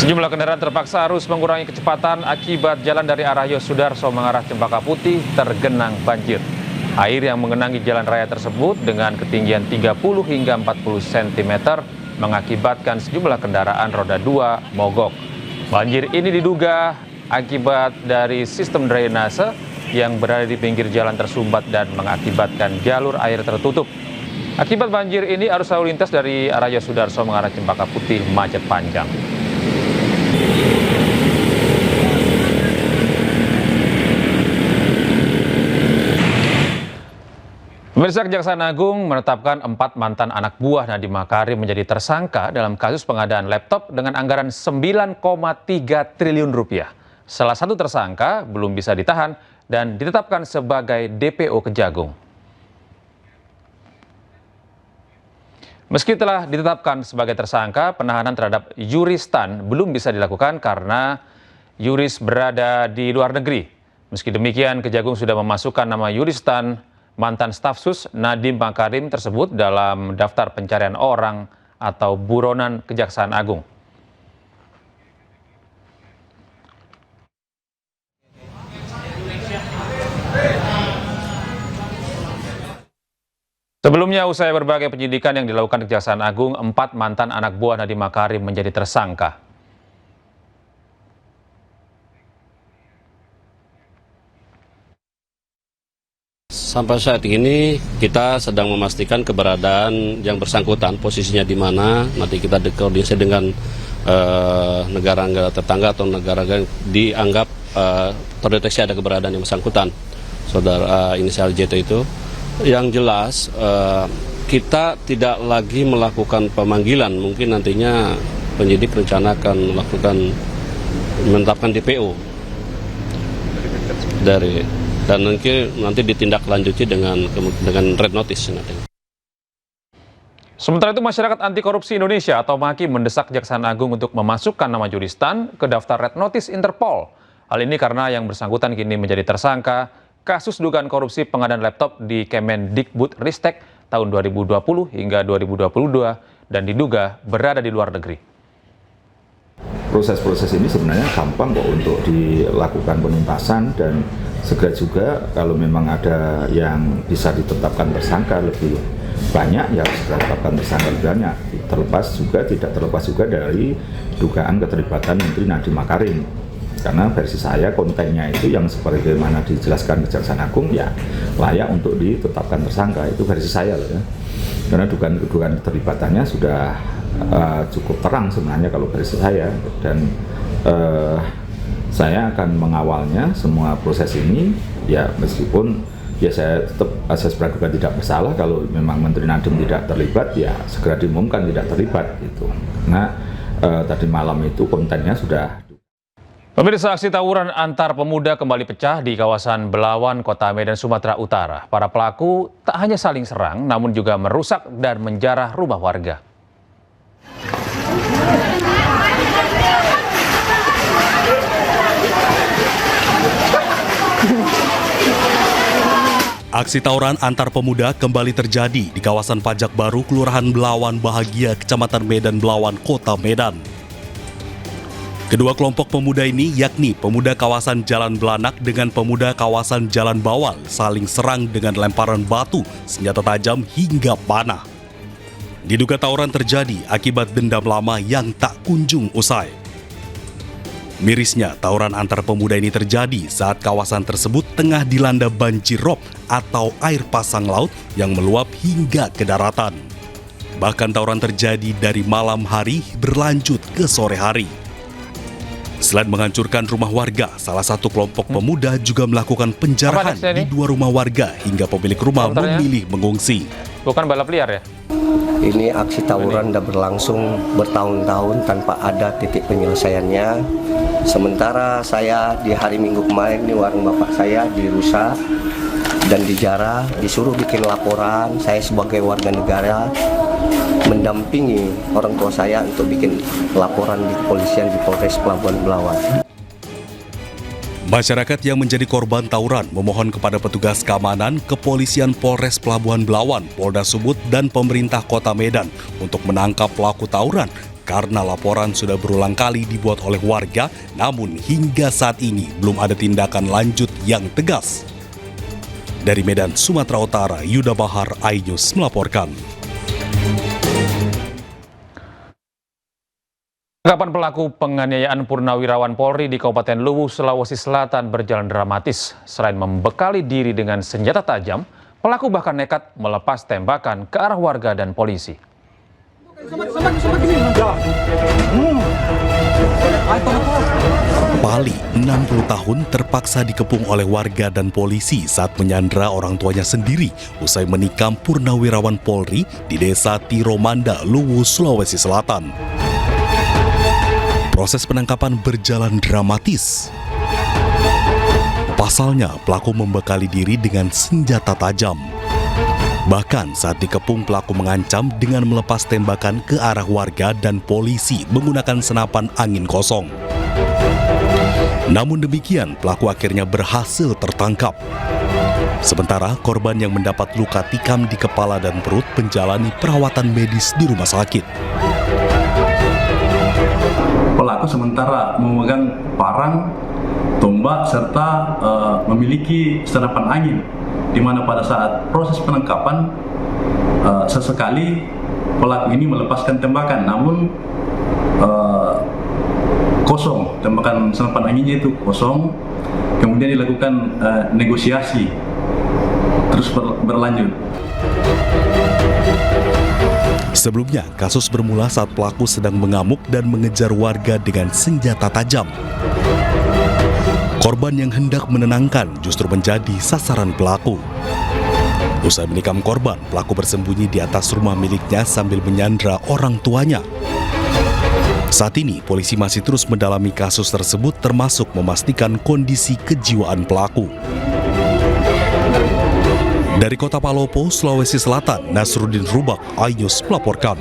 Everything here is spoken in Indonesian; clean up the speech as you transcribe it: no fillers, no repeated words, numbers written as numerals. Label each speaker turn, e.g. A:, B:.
A: Sejumlah kendaraan terpaksa harus mengurangi kecepatan akibat jalan dari arah Yosudarso mengarah Cempaka Putih tergenang banjir. Air yang mengenangi jalan raya tersebut dengan ketinggian 30 hingga 40 cm mengakibatkan sejumlah kendaraan roda 2 mogok. Banjir ini diduga akibat dari sistem drainase yang berada di pinggir jalan tersumbat dan mengakibatkan jalur air tertutup. Akibat banjir ini, arus lalu lintas dari arah Yosudarso mengarah Cempaka Putih macet panjang. Pemirsa, Kejaksaan Agung menetapkan 4 mantan anak buah Nadiem Makarim menjadi tersangka dalam kasus pengadaan laptop dengan anggaran 9,3 triliun rupiah. Salah satu tersangka belum bisa ditahan dan ditetapkan sebagai DPO Kejagung. Meski telah ditetapkan sebagai tersangka, penahanan terhadap Yuristan belum bisa dilakukan karena Yuris berada di luar negeri. Meski demikian, Kejagung sudah memasukkan nama Yuristan, mantan staf sus Nadiem Makarim tersebut dalam daftar pencarian orang atau buronan Kejaksaan Agung. Sebelumnya, usai berbagai penyidikan yang dilakukan Kejaksaan Agung, 4 mantan anak buah Nadiem Makarim menjadi tersangka.
B: Sampai saat ini kita sedang memastikan keberadaan yang bersangkutan, posisinya di mana. Nanti kita koordinasi dengan negara-negara tetangga atau negara yang dianggap terdeteksi ada keberadaan yang bersangkutan. Saudara inisial JT itu. Yang jelas kita tidak lagi melakukan pemanggilan. Mungkin nantinya penyidik rencana akan menetapkan DPO dan nanti ditindaklanjuti dengan red notice nanti.
A: Sementara itu, Masyarakat Anti Korupsi Indonesia atau MAKI mendesak Kejaksaan Agung untuk memasukkan nama Yuristan ke daftar red notice Interpol. Hal ini karena yang bersangkutan kini menjadi tersangka kasus dugaan korupsi pengadaan laptop di Kemendikbudristek tahun 2020 hingga 2022 dan diduga berada di luar negeri.
C: Proses-proses ini sebenarnya gampang kok untuk dilakukan penuntasan dan segera juga kalau memang ada yang bisa ditetapkan tersangka lebih banyak ya segera ditetapkan tersangka lebih banyak. Tidak terlepas juga dari dugaan keterlibatan Menteri Nadiem Makarim. Karena versi saya kontennya itu yang sebagaimana dijelaskan Kejaksaan Agung ya layak untuk ditetapkan tersangka, itu versi saya loh ya. Karena dugaan keterlibatannya sudah cukup terang sebenarnya kalau versi saya, dan saya akan mengawalnya semua proses ini ya, meskipun ya saya tetap asas praduga tidak bersalah. Kalau memang Menteri Nadiem tidak terlibat ya segera diumumkan tidak terlibat gitu. Karena tadi malam itu kontennya sudah.
A: Pemirsa, aksi tawuran antar pemuda kembali pecah di kawasan Belawan, Kota Medan, Sumatera Utara. Para pelaku tak hanya saling serang, namun juga merusak dan menjarah rumah warga.
D: Aksi tawuran antar pemuda kembali terjadi di kawasan Pajak Baru, Kelurahan Belawan Bahagia, Kecamatan Medan Belawan, Kota Medan. Kedua kelompok pemuda ini, yakni pemuda kawasan Jalan Belanak dengan pemuda kawasan Jalan Bawal, saling serang dengan lemparan batu, senjata tajam hingga panah. Diduga tawuran terjadi akibat dendam lama yang tak kunjung usai. Mirisnya, tawuran antar pemuda ini terjadi saat kawasan tersebut tengah dilanda banjir rob atau air pasang laut yang meluap hingga ke daratan. Bahkan tawuran terjadi dari malam hari berlanjut ke sore hari. Selain menghancurkan rumah warga, salah satu kelompok pemuda juga melakukan penjarahan di 2 rumah warga hingga pemilik rumah memilih mengungsi.
A: Bukan balap liar ya?
E: Ini aksi tawuran sudah berlangsung bertahun-tahun tanpa ada titik penyelesaiannya. Sementara saya di hari Minggu kemarin di warung bapak saya dirusak dan dijarah, disuruh bikin laporan. Saya sebagai warga negara mendampingi orang tua saya untuk bikin laporan di kepolisian di Polres Pelabuhan Belawan.
D: Masyarakat yang menjadi korban tawuran memohon kepada petugas keamanan, kepolisian Polres Pelabuhan Belawan, Polda Sumut, dan pemerintah Kota Medan untuk menangkap pelaku tawuran karena laporan sudah berulang kali dibuat oleh warga, namun hingga saat ini belum ada tindakan lanjut yang tegas. Dari Medan, Sumatera Utara, Yuda Bahar, iNews melaporkan.
A: Penangkapan pelaku penganiayaan purnawirawan Polri di Kabupaten Luwu, Sulawesi Selatan berjalan dramatis. Selain membekali diri dengan senjata tajam, pelaku bahkan nekat melepas tembakan ke arah warga dan polisi.
D: Pali, 60 tahun, terpaksa dikepung oleh warga dan polisi saat menyandra orang tuanya sendiri usai menikam purnawirawan Polri di Desa Tiromanda, Luwu, Sulawesi Selatan. Proses penangkapan berjalan dramatis. Pasalnya, pelaku membekali diri dengan senjata tajam. Bahkan saat dikepung, pelaku mengancam dengan melepas tembakan ke arah warga dan polisi menggunakan senapan angin kosong. Namun demikian, pelaku akhirnya berhasil tertangkap. Sementara korban yang mendapat luka tikam di kepala dan perut menjalani perawatan medis di rumah sakit.
F: Pelaku sementara memegang parang, tombak, serta memiliki senapan angin, di mana pada saat proses penangkapan sesekali pelaku ini melepaskan tembakan, namun kosong, tembakan senapan anginnya itu kosong. Kemudian dilakukan negosiasi, terus berlanjut.
D: Sebelumnya, kasus bermula saat pelaku sedang mengamuk dan mengejar warga dengan senjata tajam. Korban yang hendak menenangkan justru menjadi sasaran pelaku. Usai menikam korban, pelaku bersembunyi di atas rumah miliknya sambil menyandra orang tuanya. Saat ini, polisi masih terus mendalami kasus tersebut termasuk memastikan kondisi kejiwaan pelaku. Dari Kota Palopo, Sulawesi Selatan, Nasruddin Rubak, iNews melaporkan.